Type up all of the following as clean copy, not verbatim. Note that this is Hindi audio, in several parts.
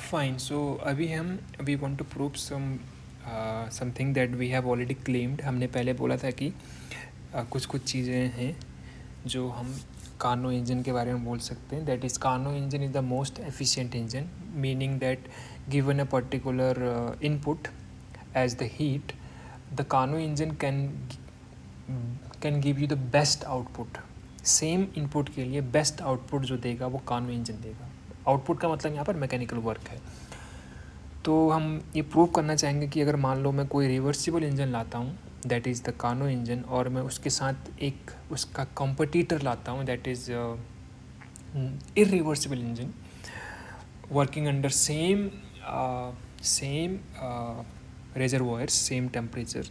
फाइन. सो अभी हम we want to prove something that we have already claimed. हमने पहले बोला था कि कुछ कुछ चीज़ें हैं जो हम कार्नो इंजन के बारे में बोल सकते हैं. That is Carnot engine is the most efficient engine, meaning that given a particular input as the heat, the Carnot engine can give you the best output. Same input के लिए बेस्ट आउटपुट जो देगा वो कार्नो इंजन देगा. आउटपुट का मतलब यहाँ पर मैकेनिकल वर्क है. तो हम ये प्रूव करना चाहेंगे कि अगर मान लो मैं कोई रिवर्सिबल इंजन लाता हूँ that is the Carnot engine, और मैं उसके साथ एक उसका कॉम्पिटिटर लाता हूँ that is irreversible engine working under same reservoirs, same temperature,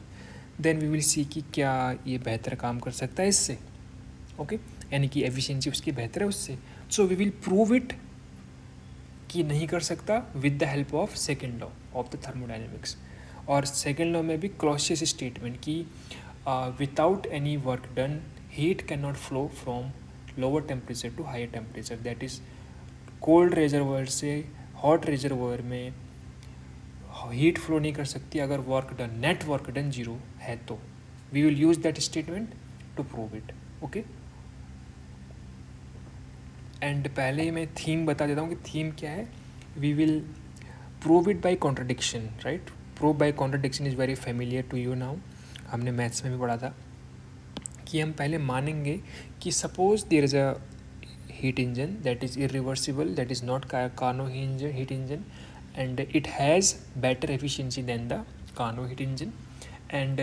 then we will see कि क्या ये बेहतर काम कर सकता है इससे. ओके, यानी कि एफिशिएंसी उसकी बेहतर है उससे. So we will prove it कि नहीं कर सकता with the help of second law of the thermodynamics. और सेकेंड लॉ में भी क्लॉसियस स्टेटमेंट की without any work done heat can not flow from lower temperature to higher temperature. That is cold reservoir से हॉट रेजर्वायर में हीट फ्लो नहीं कर सकती अगर work done, net work done zero है तो. We will use that statement to prove it. Okay, and पहले मैं थीम बता देता हूँ कि थीम क्या है. We will prove it by contradiction. Right, prove by contradiction is very familiar to you now. हमने मैथ्स में भी पढ़ा था कि हम पहले मानेंगे कि suppose there is a heat engine that is irreversible, that is not Carnot heat engine, and it has better efficiency than the Carnot heat engine, and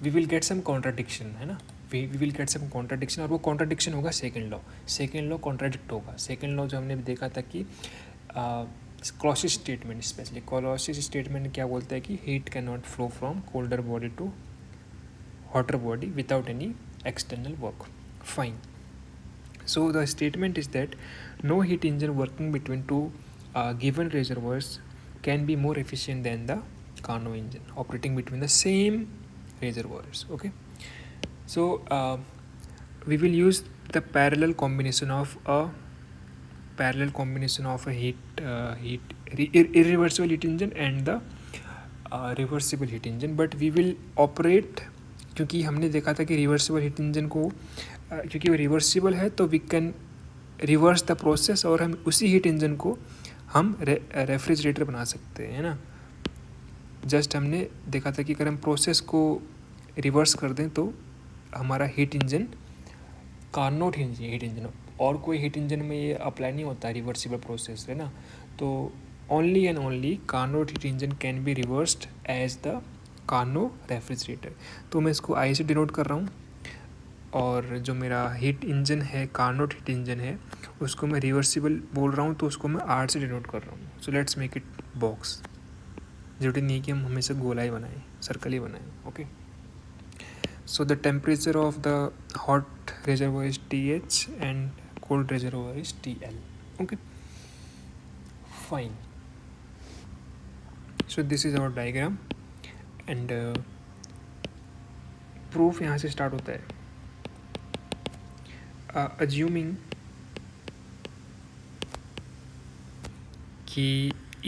we will get some contradiction, है ना. we will get some contradiction, और वो contradiction होगा second law contradict होगा. second law जो हमने देखा था कि Clausius statement, especially Clausius statement क्या बोलता है कि heat can not flow from colder body to hotter body without any external work. Fine. So the statement is that no heat engine working between two given reservoirs can be more efficient than the Carnot engine operating between the same reservoirs. Okay, so we will use the parallel combination of a irreversible heat engine and the reversible heat engine, but we will operate, क्योंकि हमने देखा था कि रिवर्सिबल हीट इंजन को क्योंकि वो रिवर्सिबल है तो we can reverse the process, और हम उसी हीट इंजन को हम रेफ्रिजरेटर बना सकते हैं, है ना. जस्ट हमने देखा था कि अगर हम प्रोसेस को रिवर्स कर दें तो हमारा heat engine Carnot heat engine, और कोई हीट इंजन में ये अप्लाई नहीं होता रिवर्सिबल प्रोसेस, है ना. तो only and only Carnot heat engine can be reversed as the Carnot refrigerator. तो मैं इसको आई से डिनोट कर रहा हूँ, और जो मेरा हीट इंजन है कार्नोट हीट इंजन है उसको मैं रिवर्सिबल बोल रहा हूँ तो उसको मैं आर से डिनोट कर रहा हूँ. So let's make it box. जरूरी नहीं कि हम हमेशा गोला ही बनाएं, सर्कल ही बनाएं. Okay, so the temperature of the hot reservoir is TH and cold reservoir is TL. Okay, fine. So this is our diagram, and proof यहाँ से start होता है. Assuming कि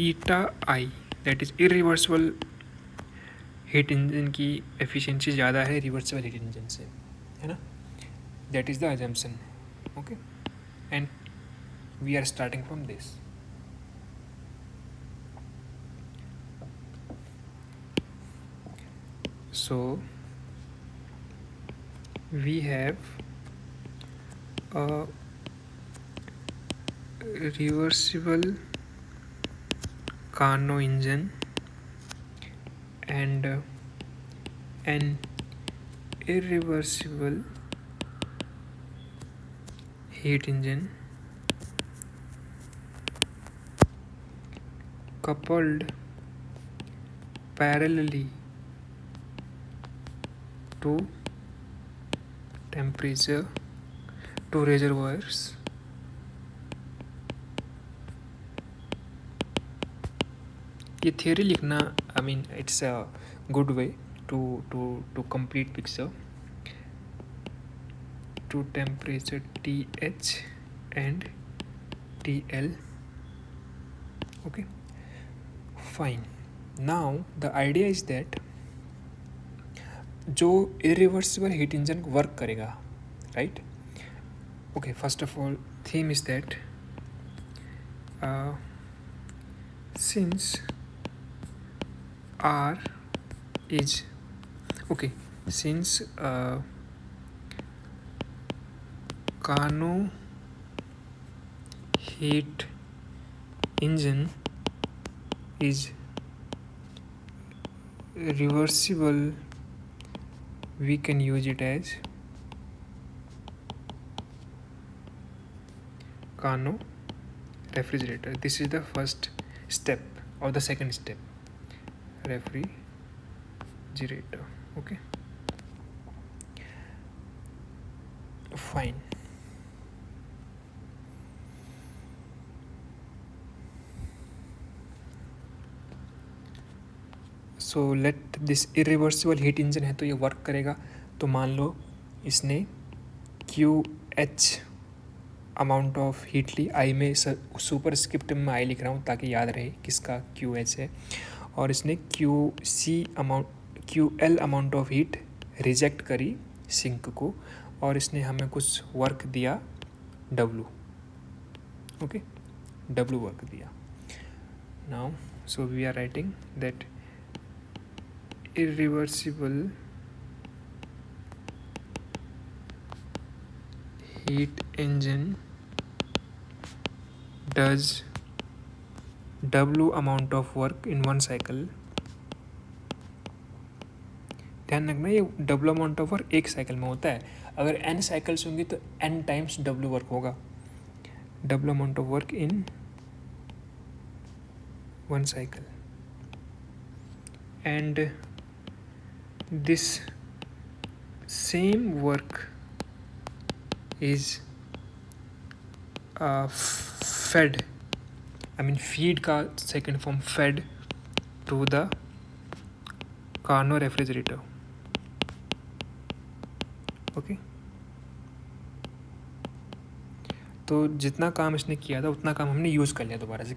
eta I that is irreversible heat engine की एफिशिएंसी ज़्यादा है रिवर्सिबल हीट इंजन से, है ना. That is the assumption. Okay, and we are starting from this. So we have a reversible Carnot engine and an irreversible heat engine coupled parallelly to temperature to reservoirs ये थियरी लिखना, I mean it's a good way to complete picture. Two temperature TH and TL Okay, fine. Now the idea is that जो irreversible heat engine वर्क करेगा, right? Okay, first of all, theme is that since R is okay, since Carnot heat engine is reversible, we can use it as Carnot refrigerator. This is the first step or the second step, refrigerator. Okay, fine. So let this irreversible heat engine है तो ये वर्क करेगा. तो मान लो इसने QH अमाउंट ऑफ हीट ली. आई में सुपर स्क्रिप्ट में आई लिख रहा हूँ ताकि याद रहे किसका QH है. और इसने QL amount of heat reject करी सिंक को, और इसने हमें कुछ वर्क दिया W. ओके, W वर्क दिया. Now so we are writing that irreversible heat engine does W amount of work in one cycle. ध्यान रखना ये W amount of work एक साइकिल में होता है. अगर n साइकिल्स होंगी तो n टाइम्स W वर्क होगा. W amount of work in one cycle. And this same work is fed, I mean feed का second form, fed to the Carnot refrigerator. Okay, तो जितना काम इसने किया था उतना काम हमने यूज़ कर लिया दोबारा से.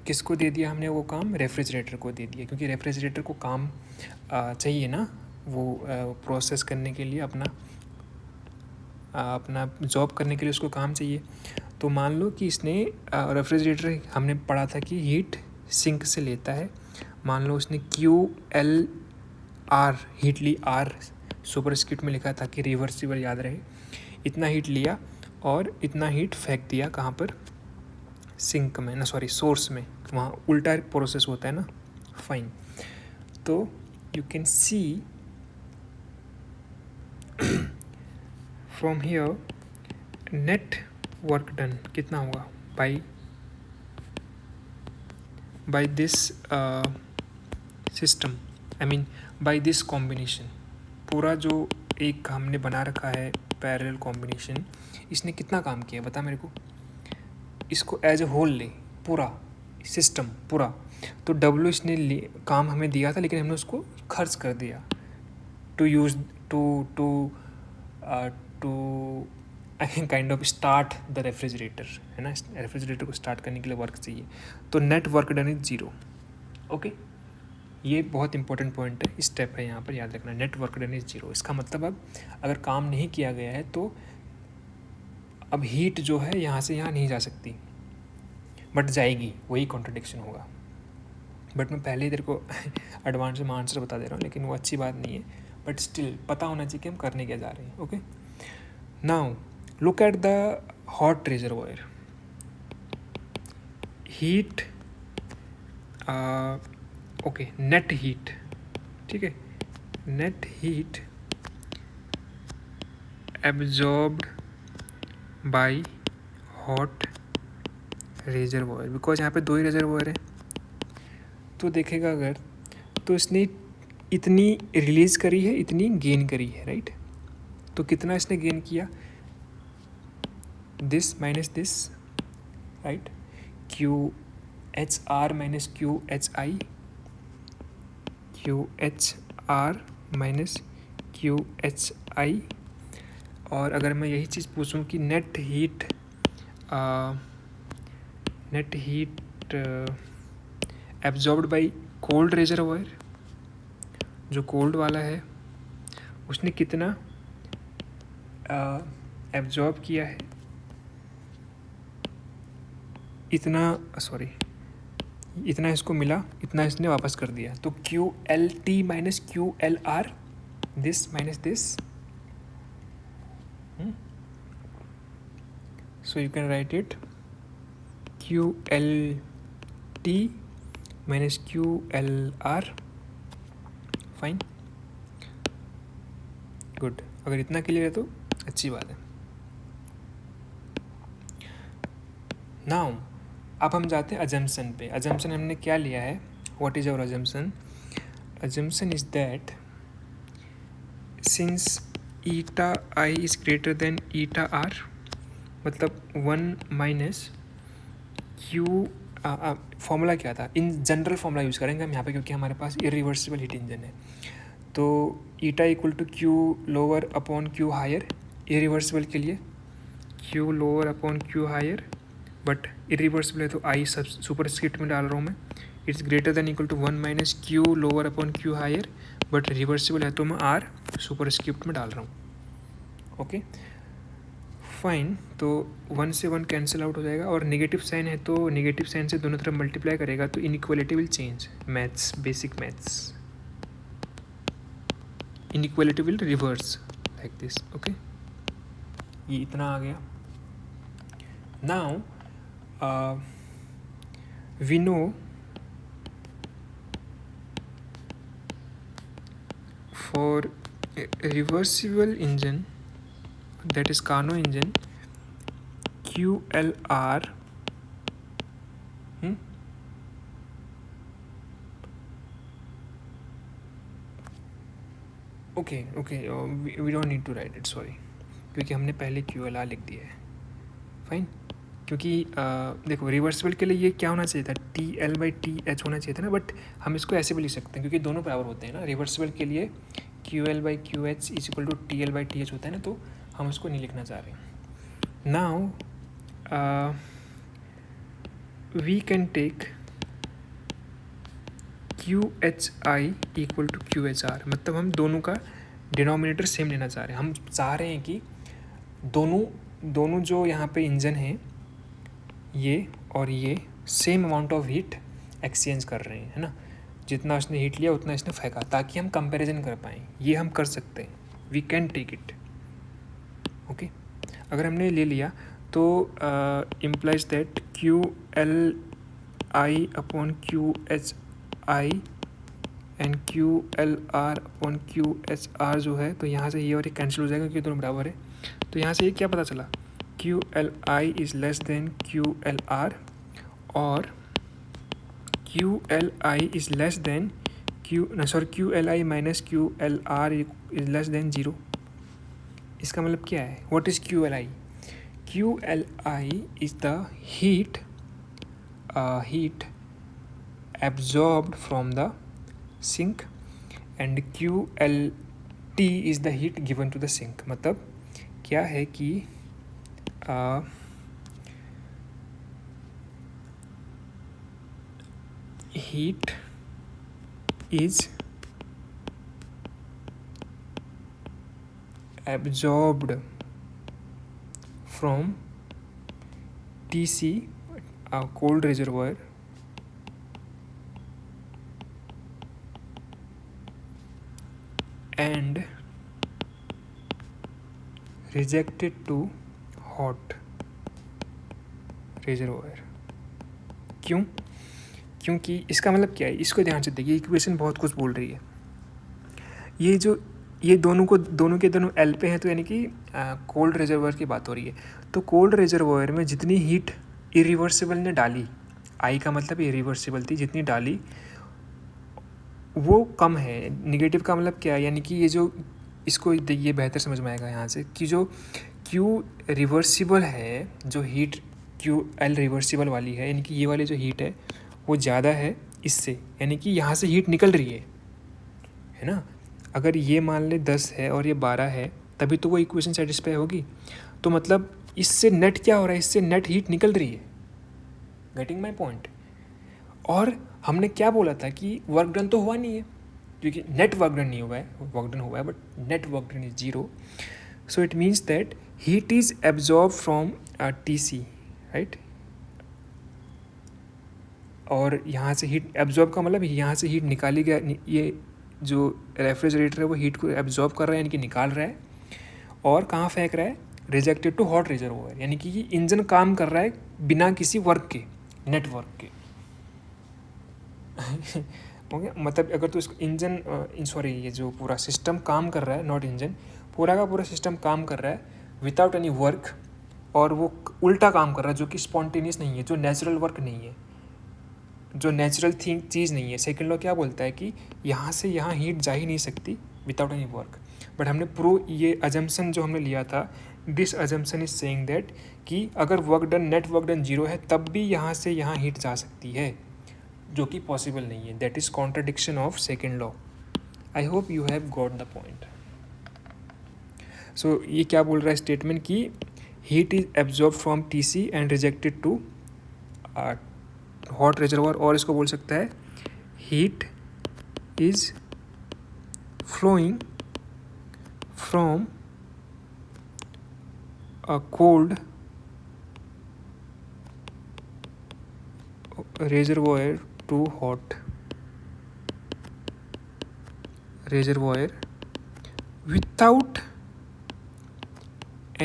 किसको दे दिया हमने वो काम? रेफ्रिजरेटर को दे दिया, क्योंकि रेफ्रिजरेटर को काम चाहिए ना वो प्रोसेस करने के लिए, अपना जॉब करने के लिए उसको काम चाहिए. तो मान लो कि इसने रेफ्रिजरेटर हमने पढ़ा था कि हीट सिंक से लेता है. मान लो उसने QLR हीट ली. R सुपर स्क्रिप्ट में लिखा था कि रिवर्सिबल याद रहे. इतना हीट लिया और इतना हीट फेंक दिया कहाँ पर? सिंक में ना, सॉरी सोर्स में. वहाँ उल्टा प्रोसेस होता है ना. फाइन. तो you can see from here net work done कितना होगा by this system, I mean by this combination. पूरा जो एक हमने बना रखा है पैरेलल कॉम्बिनेशन, इसने कितना काम किया बता मेरे को. इसको एज ए होल ले, पूरा सिस्टम पूरा. तो W इसने काम हमें दिया था, लेकिन हमने उसको खर्च कर दिया to use to kind of start the refrigerator, है ना. रेफ्रिजरेटर को स्टार्ट करने के लिए वर्क चाहिए. तो net work done is 0. Okay, ये बहुत इंपॉर्टेंट पॉइंट है, स्टेप है यहाँ पर, याद रखना. Net work done is 0. इसका मतलब अब अगर काम नहीं किया गया है तो अब हीट जो है यहाँ से यहाँ नहीं जा सकती, बट जाएगी. वही कॉन्ट्रडिक्शन होगा. बट मैं पहले ही तेरे को एडवांस में आंसर बता दे रहा हूँ, लेकिन वो अच्छी बात नहीं है. बट स्टिल पता होना चाहिए कि हम करने क्या जा रहे हैं. Okay, now look at the hot reservoir. Heat okay, net heat, ठीक है. Net heat absorbed by hot reservoir, because यहाँ पे 2 ही रिजर्वॉयर है. तो देखेगा अगर, तो इसने इतनी रिलीज़ करी है, इतनी गेन करी है, राइट. तो कितना इसने गेन किया? This minus this, right. QHR minus QHI, QHR minus QHI. और अगर मैं यही चीज़ पूछूं कि net heat that absorbed by cold reservoir, जो कोल्ड वाला है उसने कितना एब्जॉर्ब किया है, इतना सॉरी इतना इसको मिला, इतना इसने वापस कर दिया. तो Q L T minus Q L R, this minus this. So you can write it QLT minus QLR. Fine, good. अगर इतना क्लियर है तो अच्छी बात है. नाउ अब हम जाते हैं अजम्पशन पे. अजम्पशन हमने क्या लिया है, what is our assumption? Assumption is that since eta I is greater than eta R, मतलब 1 माइनस क्यू, फॉर्मूला क्या था, इन जनरल फॉर्मूला यूज़ करेंगे हम यहाँ पे क्योंकि हमारे पास इरिवर्सिबल हीट इंजन है. तो eta equal to Q lower upon Q higher, irreversible के लिए Q lower upon Q higher, but irreversible है तो आई सब सुपरस्क्रिप्ट में डाल रहा हूँ मैं. It's greater than equal to 1 minus Q lower upon Q higher, but reversible है तो मैं आर सुपरस्क्रिप्ट में डाल रहा हूँ. Okay fine. तो 1 से 1 कैंसिल आउट हो जाएगा और नेगेटिव साइन है तो नेगेटिव साइन से दोनों तरफ मल्टीप्लाई करेगा तो inequality will change. Maths, basic maths, inequality will reverse like this. Okay, ये इतना आ गया. Now we know for reversible engine, that is Carnot engine, QLR okay, we don't need to write it, sorry, क्योंकि हमने पहले QLR लिख दिया है. फाइन, क्योंकि देखो रिवर्सिबल के लिए ये क्या होना चाहिए था, TL/TH होना चाहिए था ना, बट हम इसको ऐसे भी लिख सकते हैं क्योंकि दोनों बराबर होते हैं ना. रिवर्सिबल के लिए QL/QH is equal to TL/TH होता है ना, तो हम उसको नहीं लिखना चाह रहे हैं. Now we can take QHI equal to QHR, मतलब हम दोनों का डिनोमिनेटर सेम लेना चाह रहे हैं. हम चाह रहे हैं कि दोनों जो यहाँ पे इंजन हैं ये और ये same amount of heat exchange कर रहे हैं, है ना. जितना उसने हीट लिया उतना इसने फेंका, ताकि हम कंपैरिजन कर पाएँ. ये हम कर सकते हैं, we can take it. Okay, अगर हमने ले लिया तो implies that QLI upon QHI and QLR upon QHR जो है, तो यहाँ से ये और ये कैंसिल हो जाएगा क्योंकि दोनों बराबर है. तो यहाँ से ये क्या पता चला, QLI is less than QLR और QLI is less than QLI minus QLR is less than 0. इसका मतलब क्या है, what is QLI? QLI is the heat absorbed from the sink and QLT is the heat given to the sink. मतलब क्या है कि heat is absorbed from TC, a cold reservoir, and rejected to hot reservoir. क्यों? क्योंकि इसका मतलब क्या है, इसको ध्यान से देखिए, इक्वेशन बहुत कुछ बोल रही है. ये दोनों के दोनों एल पे हैं, तो यानी कि कोल्ड रिजर्वायर की बात हो रही है. तो कोल्ड रिजर्वायर में जितनी हीट इरिवर्सिबल ने डाली, आई का मतलब इरिवर्सिबल थी, जितनी डाली वो कम है. नेगेटिव का मतलब क्या है, यानी कि ये जो इसको ये बेहतर समझ में आएगा यहाँ से कि जो क्यू रिवर्सिबल है, जो हीट QL रिवर्सिबल वाली है, यानी कि ये वाली जो हीट है वो ज़्यादा है इससे, यानी कि यहाँ से हीट निकल रही है ना. अगर ये मान ले 10 है और ये 12 है, तभी तो वो इक्वेशन सेटिस्फाई होगी. तो मतलब इससे नेट क्या हो रहा है, इससे नेट हीट निकल रही है. Getting my point. और हमने क्या बोला था कि वर्क डन तो हुआ नहीं है, क्योंकि नेट वर्क डन नहीं हुआ है, वर्क डन हुआ है but net work done is 0. So it means that heat is absorb from TC, right. और यहाँ से हीट एब्जॉर्ब का मतलब यहाँ से हीट निकाली गया, ये जो रेफ्रिजरेटर है वो हीट को एब्जॉर्ब कर रहा है, यानी कि निकाल रहा है, और कहाँ फेंक रहा है, रिजेक्टेड टू हॉट रिजर्वोयर, यानी कि ये इंजन काम कर रहा है बिना किसी वर्क के, नेटवर्क के. ओके, मतलब अगर तो इसको इंजन सॉरी ये जो पूरा सिस्टम काम कर रहा है, नॉट इंजन, पूरा का पूरा सिस्टम काम कर रहा है विदाउट एनी वर्क, और वो उल्टा काम कर रहा है जो कि स्पॉन्टेनियस नहीं है, जो नेचुरल वर्क नहीं है, जो नेचुरल थिंग चीज़ नहीं है. सेकेंड लॉ क्या बोलता है कि यहाँ से यहाँ हीट जा ही नहीं सकती विदाउट एनी वर्क. बट हमने ये अजम्पशन जो हमने लिया था, this assumption is saying that कि अगर work done, net work done 0 है, तब भी यहाँ से यहाँ हीट जा सकती है, जो कि पॉसिबल नहीं है. That is contradiction of second law. I hope you have got the point. So ये क्या बोल रहा है स्टेटमेंट कि heat is absorb from TC and rejected to hot reservoir, और इसको बोल सकता है heat is flowing from a cold reservoir to hot reservoir without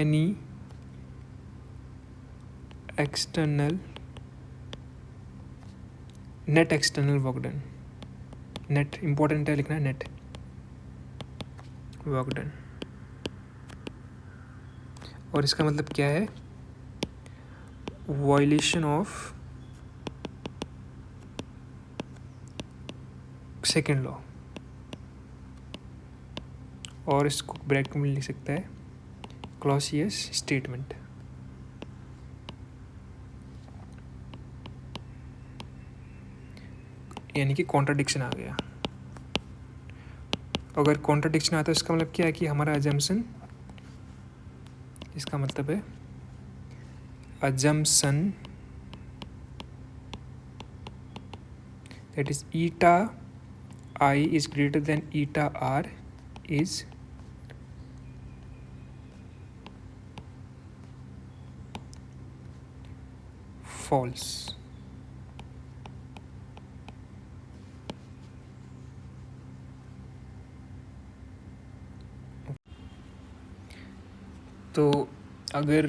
any external net external work done. net important है लिखना, net work done. और इसका मतलब क्या है, वायलेशन ऑफ सेकेंड लॉ, और इसको ब्रैकेट में लिख सकता है क्लॉसियस स्टेटमेंट. यानी कि कॉन्ट्रडिक्शन आ गया. अगर कॉन्ट्रडिक्शन आता है इसका मतलब क्या है कि हमारा अजम्पशन, इसका मतलब है assumption that is eta I is greater than eta R is false. तो अगर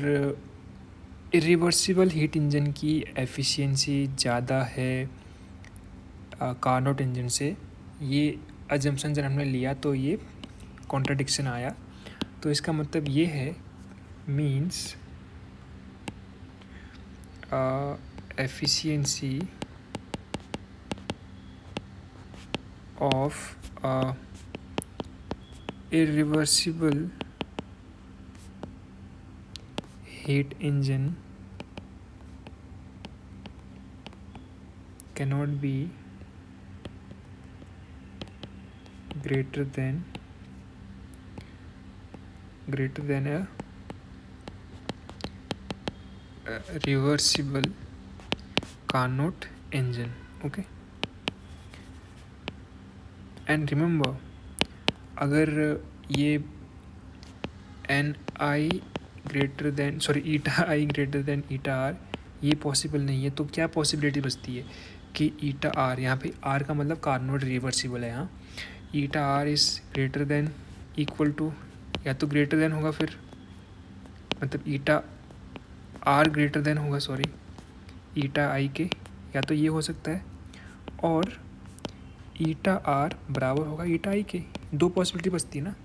इरिवर्सिबल हीट इंजन की एफिशिएंसी ज़्यादा है कार्नोट इंजन से, ये अजम्पशन जब हमने लिया तो ये कॉन्ट्रडिक्शन आया. तो इसका मतलब ये है, means efficiency of irreversible heat engine cannot be greater than a reversible Carnot engine. Okay, and remember, अगर ये eta I greater than eta R ये पॉसिबल नहीं है, तो क्या पॉसिबिलिटी बचती है कि ईटा आर, यहाँ पे आर का मतलब कार्नोट रिवर्सिबल है, यहाँ eta R is greater than equal to, या तो ग्रेटर देन होगा, फिर मतलब ईटा आर ग्रेटर देन होगा, सॉरी ईटा आई के, या तो ये हो सकता है, और ईटा आर बराबर होगा ईटा आई के. दो पॉसिबिलिटी बचती है ना,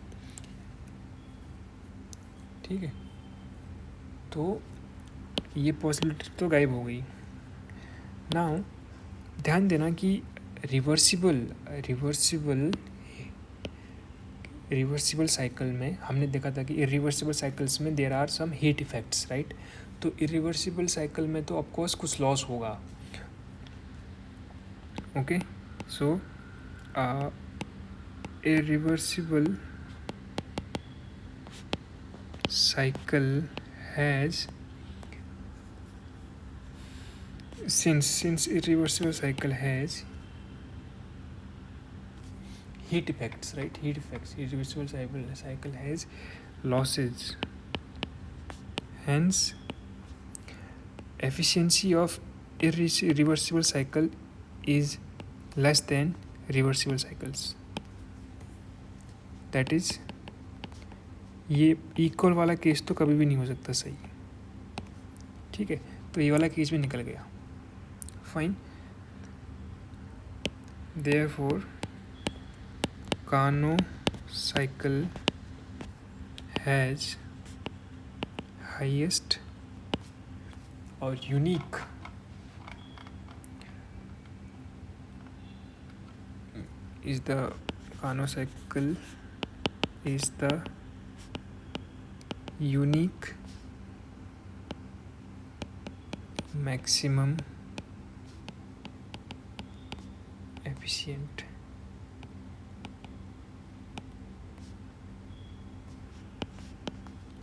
ठीक है. तो ये पॉसिबिलिटी तो गायब हो गई. नाउ ध्यान देना कि रिवर्सिबल साइकिल में हमने देखा था कि इरिवर्सिबल साइकिल्स में there are some heat effects, right. तो इरिवर्सिबल साइकिल में तो ऑफकोर्स कुछ लॉस होगा. Okay, so irreversible cycle has since irreversible cycle has heat effects, right? Heat effects. Irreversible cycle has losses. Hence, efficiency of irreversible cycle is less than reversible cycles. That is, ये इक्वल वाला केस तो कभी भी नहीं हो सकता सही, ठीक है? तो ये वाला केस भी निकल गया, fine. Therefore, Carnot cycle has highest or unique is the Carnot cycle is the unique maximum efficient.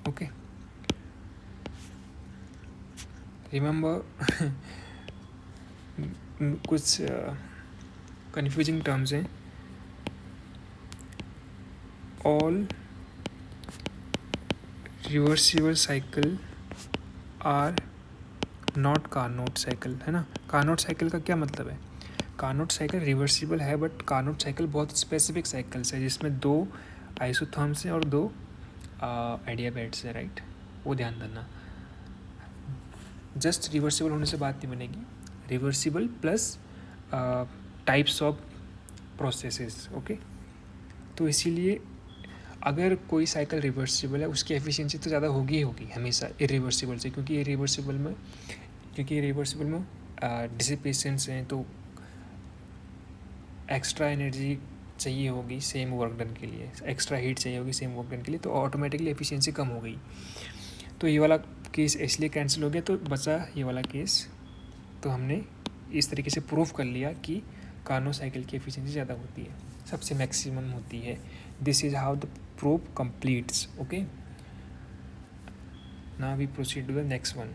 Okay, remember कुछ confusing terms हैं. All reversible cycle are not Carnot cycle, है ना? Carnot cycle का क्या मतलब है? Carnot cycle रिवर्सिबल है, बट Carnot cycle बहुत स्पेसिफिक साइकिल्स है जिसमें 2 आइसोथर्म्स हैं और 2 एडियाबैट्स हैं, राइट? वो ध्यान देना. जस्ट रिवर्सिबल होने से बात नहीं बनेगी. Reversible plus types of processes. Okay, तो इसीलिए अगर कोई साइकिल रिवर्सिबल है उसकी एफिशिएंसी तो ज़्यादा होगी ही होगी हमेशा इरिवर्सिबल से, क्योंकि इरिवर्सिबल में डिसिपेशंस हैं, तो एक्स्ट्रा एनर्जी चाहिए होगी सेम वर्क डन के लिए, एक्स्ट्रा हीट चाहिए होगी सेम वर्क डन के लिए, तो ऑटोमेटिकली एफिशिएंसी कम हो गई. तो ये वाला केस इसलिए कैंसिल हो गया, तो बचा ये वाला केस. तो हमने इस तरीके से प्रूव कर लिया कि कार्नो साइकिल की एफिशिएंसी ज़्यादा होती है, सबसे मैक्सिमम होती है. This is how the proof completes. Okay, now we proceed to the next one.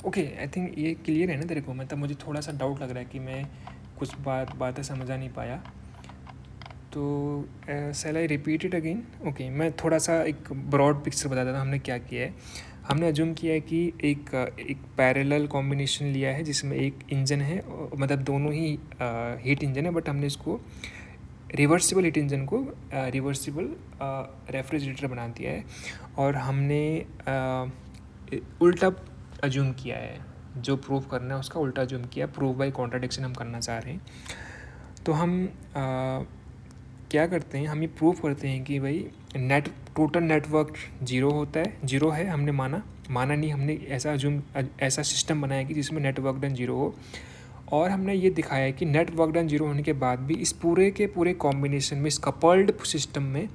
Okay, I think ये क्लियर है ना तेरे को? मतलब मुझे थोड़ा सा डाउट लग रहा है कि मैं कुछ बातें समझा नहीं पाया, तो shall I repeat it again? Okay, मैं थोड़ा सा एक ब्रॉड पिक्चर बता देता हूँ हमने क्या किया है. हमने अज्यूम किया है कि एक पैरेलल कॉम्बिनेशन लिया है जिसमें एक इंजन है, मतलब दोनों ही हीट इंजन है, बट हमने इसको रिवर्सिबल हीट इंजन को रिवर्सिबल रेफ्रिजरेटर बना दिया है, और हमने उल्टा अज्यूम किया है. जो प्रूव करना है उसका उल्टा अज्यूम किया. प्रूव बाय कॉन्ट्राडिक्शन हम करना चाह रहे हैं. तो हम क्या करते हैं, हम ये प्रूव करते हैं कि भाई टोटल नेटवर्क जीरो होता है, जीरो है. हमने माना नहीं, हमने ऐसा सिस्टम बनाया कि जिसमें नेटवर्क डन जीरो हो, और हमने ये दिखाया है कि नेटवर्क डन जीरो होने के बाद भी इस पूरे के पूरे कॉम्बिनेशन में, इस कपल्ड सिस्टम में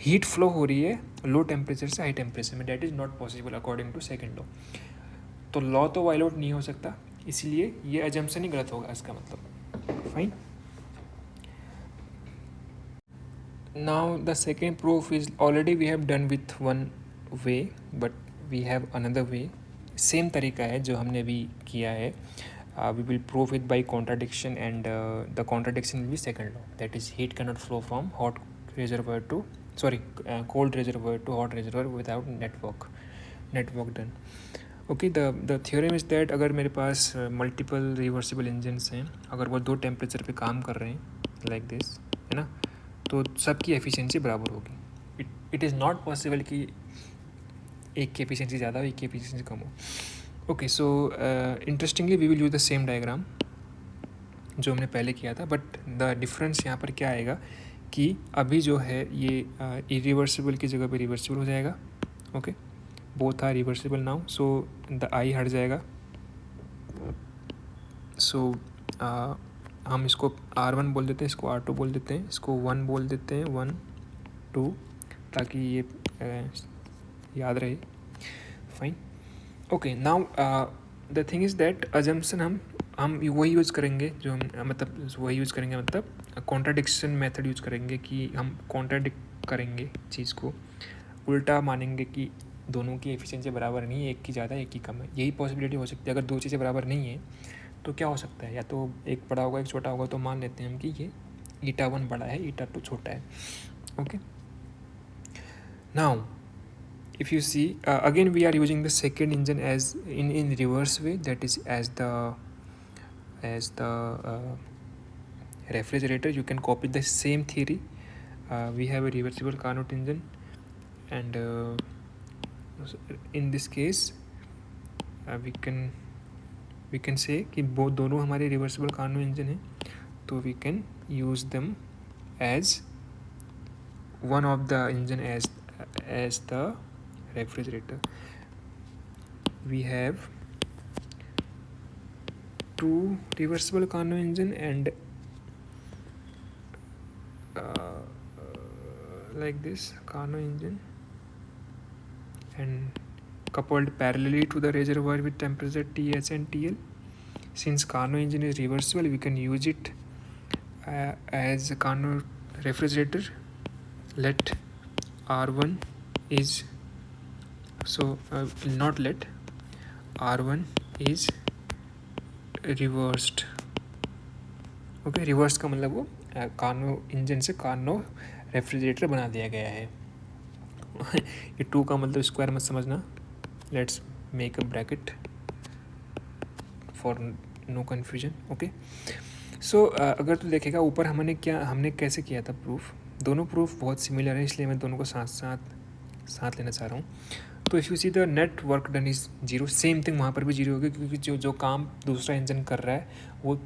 हीट फ्लो हो रही है लो टेम्परेचर से हाई टेम्परेचर में. That is not possible according to second law. तो लॉ तो वायलेट नहीं हो सकता, इसलिए ये अजम्पशन ही गलत होगा इसका मतलब. Fine. Now the second proof is already we have done with one way, but we have another way. Same तरीका है जो हमने अभी किया है. We will prove it by contradiction, and the contradiction will be second law, that is heat cannot flow from cold reservoir to hot reservoir without network done. Okay, the theorem is that अगर मेरे पास multiple reversible engines हैं, अगर वो 2 टेम्परेचर पे काम कर रहे हैं लाइक दिस, है ना, तो सबकी एफिशिएंसी बराबर होगी. इट इज़ नॉट पॉसिबल कि एक की एफिशिएंसी ज़्यादा हो, एक की एफिशिएंसी कम हो. ओके, so interestingly we will use the same diagram जो हमने पहले किया था, बट द डिफरेंस यहाँ पर क्या आएगा कि अभी जो है ये इरिवर्सिबल की जगह पे रिवर्सिबल हो जाएगा. Okay, both are reversible now, so the I हट जाएगा. सो हम इसको R1 बोल देते हैं, इसको R2 बोल देते हैं, इसको 1 बोल देते हैं, 1 2, ताकि ये याद रहे. Fine. Okay, now the thing is that assumption हम वही यूज़ करेंगे जो हम मतलब कॉन्ट्राडिक्शन मेथड यूज़ करेंगे कि हम कॉन्ट्राडिक्ट करेंगे चीज़ को, उल्टा मानेंगे कि दोनों की एफिशिएंसी बराबर नहीं है, एक की ज़्यादा एक की कम है. यही पॉसिबिलिटी हो सकती है. अगर 2 चीज़ें बराबर नहीं है तो क्या हो सकता है, या तो एक बड़ा होगा एक छोटा होगा, तो मान लेते हैं हम कि ये eta1 बड़ा है, eta2 छोटा है. Okay, now if you see again we are using the second engine as in reverse way, that is as the refrigerator. You can copy the same theory. We have a reversible Carnot engine, and in this case we can say कि both दोनों हमारे reversible Carnot engine हैं, तो we can use them as one of the engine as the refrigerator. We have two reversible Carnot engine and like this Carnot engine, and coupled parallelly to the reservoir with temperature TH and TL. Since Carnot engine is reversible, we can use it as a Carnot refrigerator. Let R1 is not let R1 is reversed. Okay, reverse का मतलब वो Carnot इंजन से Carnot रेफ्रिजरेटर बना दिया गया है. ये 2 का मतलब स्क्वायर मत समझना. Let's make a bracket for no confusion. Okay, so अगर तू देखेगा ऊपर हमने कैसे किया था प्रूफ. दोनों प्रूफ बहुत सिमिलर है, इसलिए मैं दोनों को साथ लेना चाह रहा हूँ. तो if you see the net work done is 0, same thing वहाँ पर भी 0 होगी, क्योंकि जो काम दूसरा इंजन कर रहा है, वो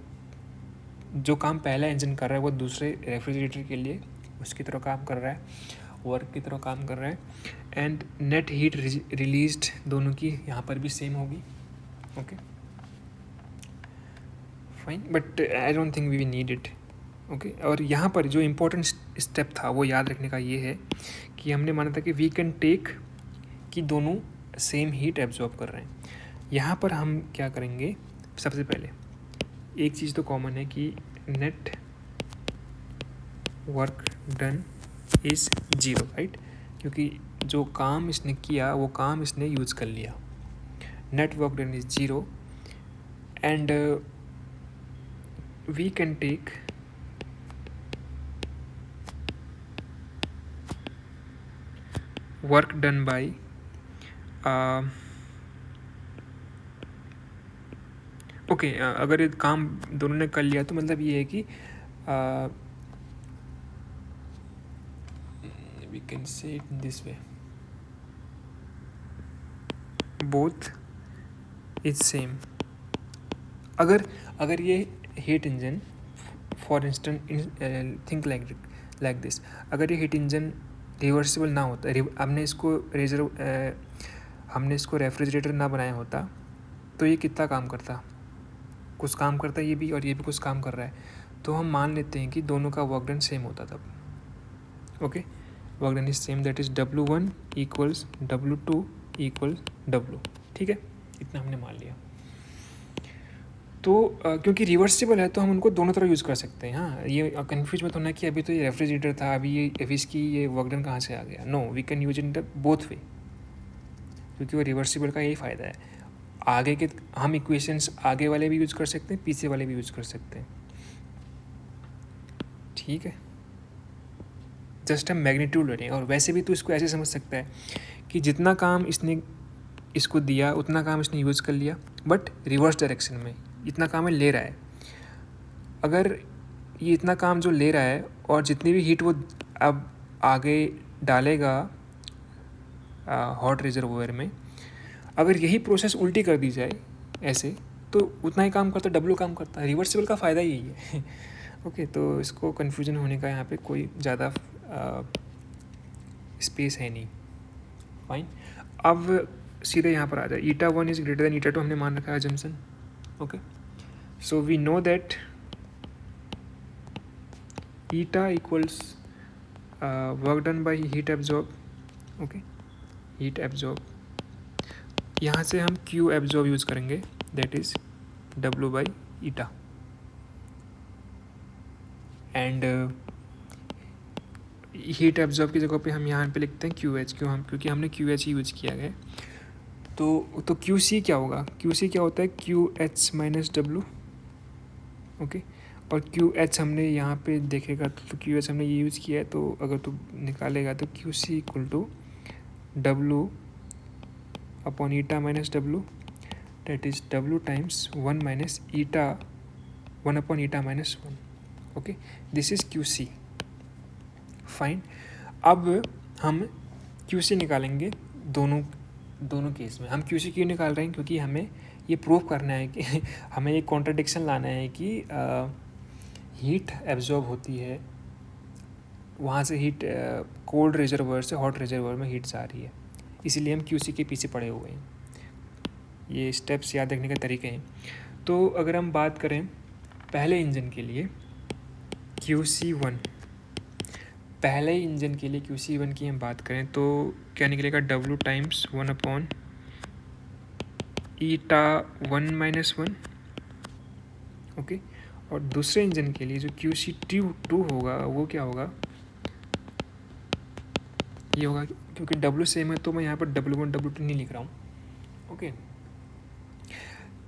जो काम पहला इंजन कर रहा है वो दूसरे रेफ्रिजरेटर के लिए उसकी तरह काम कर रहा है, वर्क की तरह काम कर रहा है. एंड नेट हीट रिलीज्ड दोनों की यहाँ पर भी सेम होगी. Okay fine, but I don't think we need it. Okay, और यहाँ पर जो इम्पोर्टेंट स्टेप था वो याद रखने का ये है कि हमने माना था कि वी कैन टेक कि दोनों सेम हीट एब्जॉर्ब कर रहे हैं. यहाँ पर हम क्या करेंगे, सबसे पहले एक चीज़ तो कॉमन है कि net work done is 0, right, क्योंकि जो काम इसने किया वो काम इसने यूज़ कर लिया. Net work done is 0 and we can take work done by okay, अगर ये काम दोनों ने कर लिया तो मतलब ये है कि we can say it in this way, both is same. अगर ये heat engine for instant think like this, अगर ये हीट इंजन रिवर्सिबल ना होता, हमने इसको रेफ्रिजरेटर ना बनाया होता, तो ये कितना काम करता, कुछ काम करता है ये भी, और ये भी कुछ काम कर रहा है. तो हम मान लेते हैं कि दोनों का वर्क डन सेम होता तब. Okay, work done is same, that is W1 equals W2 equals W. ठीक है, इतना हमने मान लिया. तो क्योंकि रिवर्सिबल है तो हम उनको दोनों तरह यूज़ कर सकते हैं. हाँ, ये कन्फ्यूज मत होना कि अभी तो ये रेफ्रिजरेटर था, अभी इसकी ये वर्क डन कहाँ से आ गया. No, we can use in the both way, क्योंकि वो रिवर्सिबल का यही फ़ायदा है. आगे के हम इक्वेशंस आगे वाले भी यूज़ कर सकते हैं, पीछे वाले भी यूज़ कर सकते हैं. ठीक है, जस्ट हम मैग्नीट्यूड ले रहे हैं. और वैसे भी तो इसको ऐसे समझ सकता है कि जितना काम इसने इसको दिया उतना काम इसने यूज़ कर लिया, बट रिवर्स डायरेक्शन में इतना काम ले रहा है. अगर ये इतना काम जो ले रहा है और जितनी भी हीट वो अब आगे डालेगा हॉट रिजर्वोयर में, अगर यही प्रोसेस उल्टी कर दी जाए ऐसे, तो उतना ही काम करता, डब्ल्यू काम करता है. रिवर्सिबल का फ़ायदा यही है. ओके, तो इसको कन्फ्यूजन होने का यहाँ पे कोई ज़्यादा स्पेस है नहीं. फाइन, अब सीधे यहाँ पर आ जाए. eta1 is greater then eta2 हमने मान रखा है junction. Okay, so we know that eta equals work done by heat absorb. Okay, heat absorb, यहाँ से हम Q एब्जॉर्ब यूज़ करेंगे, that is W by eta. And heat absorb की जगह पे हम यहाँ पे लिखते हैं QH, क्योंकि हमने QH यूज़ किया है. तो QC क्या होगा, QC क्या होता है, QH माइनस W. ओके। और क्यू एच हमने यहाँ पे देखेगा तो क्यू एच हमने ये यूज़ किया है, तो अगर तू निकालेगा तो Q C equal to W upon eta minus W, that is W times 1 minus eta 1 upon eta minus 1। Okay, this is Q C. Fine. अब हम क्यू सी निकालेंगे दोनों केस में। हम क्यू सी क्यों निकाल रहे हैं? क्योंकि हमें ये प्रूव करना है कि हमें एक कॉन्ट्रडिक्शन लाना है कि हीट एब्जॉर्ब होती है, वहाँ से हीट कोल्ड रिजर्वर से हॉट रिजर्वर में हीट्स आ रही है, इसीलिए हम क्यू सी के पीछे पड़े हुए हैं। ये स्टेप्स याद रखने के तरीके हैं। तो अगर हम बात करें पहले इंजन के लिए QC1, पहले इंजन के लिए QC1 की हम बात करें तो क्या निकलेगा? W टाइम्स 1 अपॉन ईटा 1 माइनस 1। ओके। और दूसरे इंजन के लिए जो QC2 होगा वो क्या होगा? ये होगा, क्योंकि W सेम है तो मैं यहाँ पर W1 W2 नहीं लिख रहा हूँ। ओके।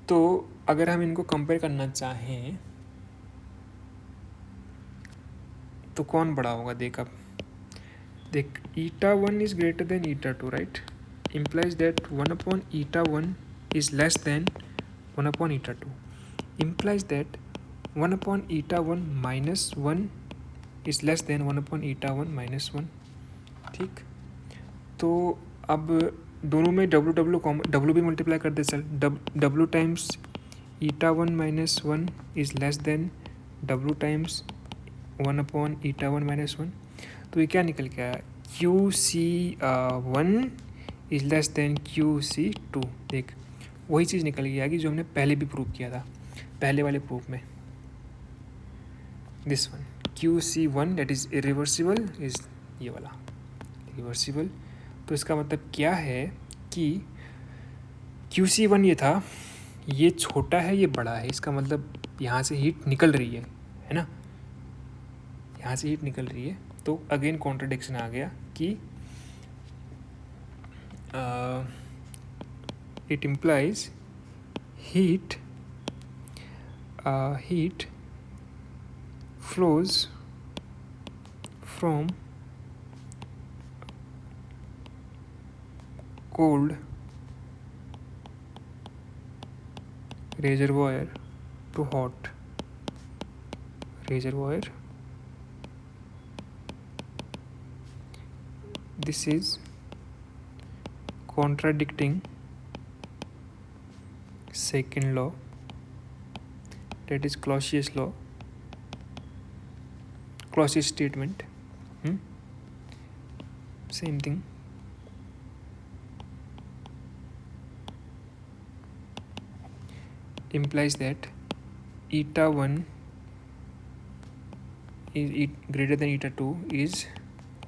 तो अगर हम इनको कंपेयर करना चाहें तो कौन बड़ा होगा? देख ईटा 1 is greater than eta 2, right? implies that 1 upon eta 1 is less than 1 upon eta 2, implies that 1 upon eta 1 minus 1 is less than 1 upon eta 1 minus 1। ठीक, तो अब दोनों में W भी मल्टीप्लाई कर दे चल। W times eta 1 minus 1 is less than W times 1 upon eta 1 minus 1। तो ये क्या निकल के आया? QC1 is less than QC2। देख, वही चीज़ निकल के आएगी जो हमने पहले भी प्रूव किया था, पहले वाले प्रूफ में। This one QC1 that is irreversible is ये वाला रिवर्सिबल। तो इसका मतलब क्या है कि QC1 ये था, ये छोटा है, ये बड़ा है, इसका मतलब यहाँ से हीट निकल रही है ना? यहाँ से हीट निकल रही है। तो अगेन कॉन्ट्रडिक्शन आ गया कि it implies heat flows from cold reservoir to hot reservoir. This is contradicting second law, that is Clausius law, Clausius statement. Same thing. Implies that eta 1 is greater than eta 2 is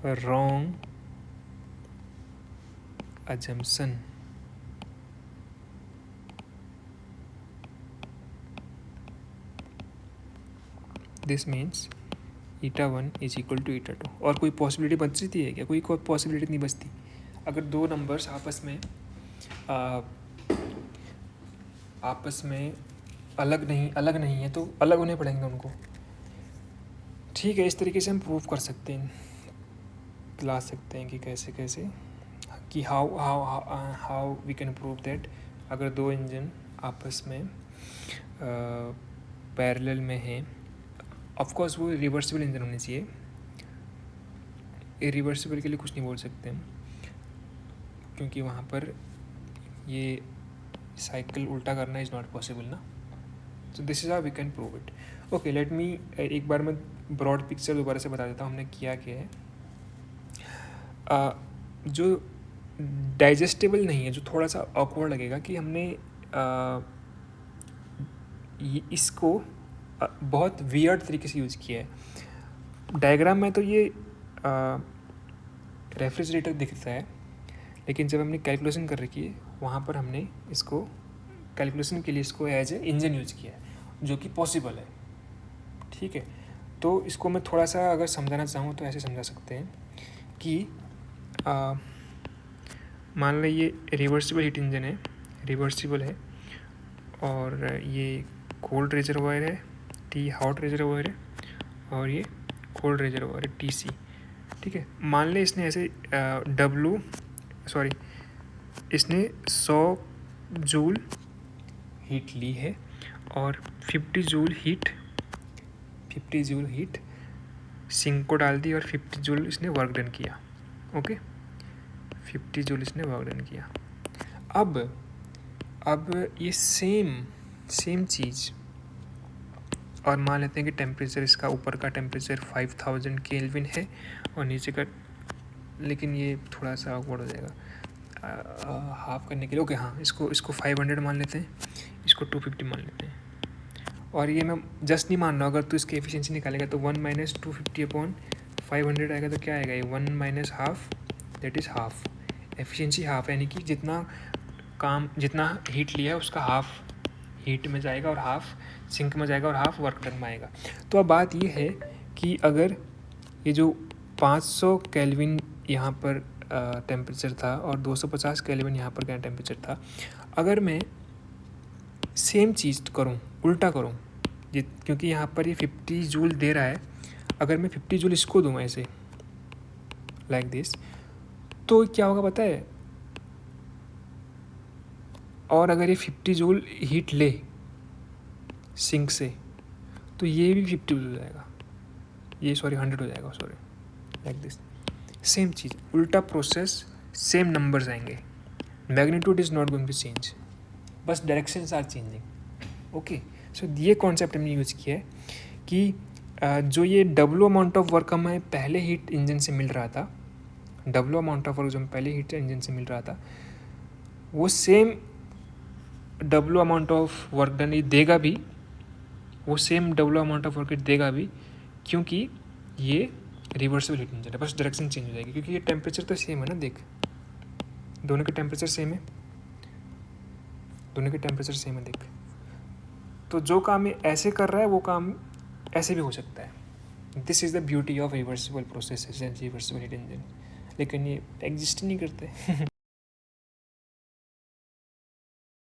a wrong assumption. This means eta 1 is equal to eta 2। और कोई पॉसिबिलिटी बचती है क्या? कोई पॉसिबिलिटी नहीं बचती। अगर दो नंबर्स आपस में अलग नहीं है तो अलग होने पड़ेंगे उनको। ठीक है, इस तरीके से हम प्रूव कर सकते हैं, ला सकते हैं कि कैसे कि how we can prove that अगर दो इंजन आपस में पैरेलल में हैं, ऑफ कोर्स वो रिवर्सिबल इंजन होने चाहिए। इरिवर्सिबल के लिए कुछ नहीं बोल सकते हम, क्योंकि वहाँ पर ये साइकिल उल्टा करना इज़ नॉट पॉसिबल ना। So this is how we can prove it. Okay, let me एक बार मैं ब्रॉड पिक्चर दोबारा से बता देता हूँ हमने किया क्या है। जो डाइजेस्टेबल नहीं है, जो थोड़ा सा ऑकवर्ड लगेगा कि हमने इसको बहुत वियर्ड तरीके से यूज़ किया है। डायग्राम में तो ये रेफ्रिजरेटर दिखता है, लेकिन जब हमने कैलकुलेशन कर रखी है वहाँ पर हमने इसको कैलकुलेशन के लिए इसको एज ए इंजन यूज़ किया है, जो कि पॉसिबल है। ठीक है, तो इसको मैं थोड़ा सा अगर समझाना चाहूँ तो ऐसे समझा सकते हैं कि मान लें ये रिवर्सिबल हीट इंजन है, रिवर्सिबल है, और ये कोल्ड रिजर्वायर है टी हॉट रिजर्वायर है और ये कोल्ड रिजर्वायर है TC, ठीक है। मान ले इसने ऐसे इसने 100 जूल हीट ली है और 50 जूल हीट सिंक को डाल दी और 50 जूल इसने वर्क डन किया। ओके, 50 जूल इसने वर्क डन किया। अब ये सेम चीज़, और मान लेते हैं कि टेम्परेचर इसका ऊपर का टेम्परेचर 5000 केल्विन है और नीचे का, लेकिन ये थोड़ा सा awkward हो जाएगा हाफ करने के लिए। ओके हाँ, इसको 500 मान लेते हैं, इसको 250 मान लेते हैं। और ये मैं जस्ट नहीं मान रहा, अगर तू इसकी एफिशिएंसी निकालेगा तो 1 - 250/500 आएगा, तो क्या आएगा ये 1 - half, that is half. Efficiency half, यानी कि जितना हीट लिया है उसका हाफ हीट में जाएगा और हाफ सिंक में जाएगा और हाफ वर्क डन में आएगा। तो अब बात ये है कि अगर ये जो 500 केल्विन यहाँ पर टेम्परेचर था और 250 केल्विन यहाँ पर क्या टेम्परेचर था, अगर मैं सेम चीज़ करूँ, उल्टा करूँ, क्योंकि यहाँ पर ये 50 जूल दे रहा है, अगर मैं 50 जूल इसको दूँ ऐसे लाइक दिस, तो क्या होगा पता है, और अगर ये 50 जूल हीट ले सिंक से तो ये भी 50 जूल हो जाएगा, ये 100 हो जाएगा, लाइक दिस। सेम चीज़, उल्टा प्रोसेस, सेम नंबर्स आएंगे, magnitude is not going to change, बस directions are changing. Okay, so ये कॉन्सेप्ट हमने यूज़ किया है कि जो ये डब्ल्यू अमाउंट ऑफ वर्क हमें पहले हीट इंजन से मिल रहा था, डब्ल्यू अमाउंट ऑफ वर्क जो हमें पहले हीट इंजन से मिल रहा था, वो same W amount of work done देगा भी, वो same W amount of work देगा भी, क्योंकि ये रिवर्सिबल हीट इंजन है, बस डायरेक्शन चेंज हो जाएगी, क्योंकि ये टेम्परेचर तो सेम है ना, देख दोनों के टेम्परेचर सेम है, देख। तो जो काम ये ऐसे कर रहा है वो काम ऐसे भी हो सकता है। This is the beauty of reversible processes and reversible heat engine, लेकिन ये एग्जिस्ट नहीं करते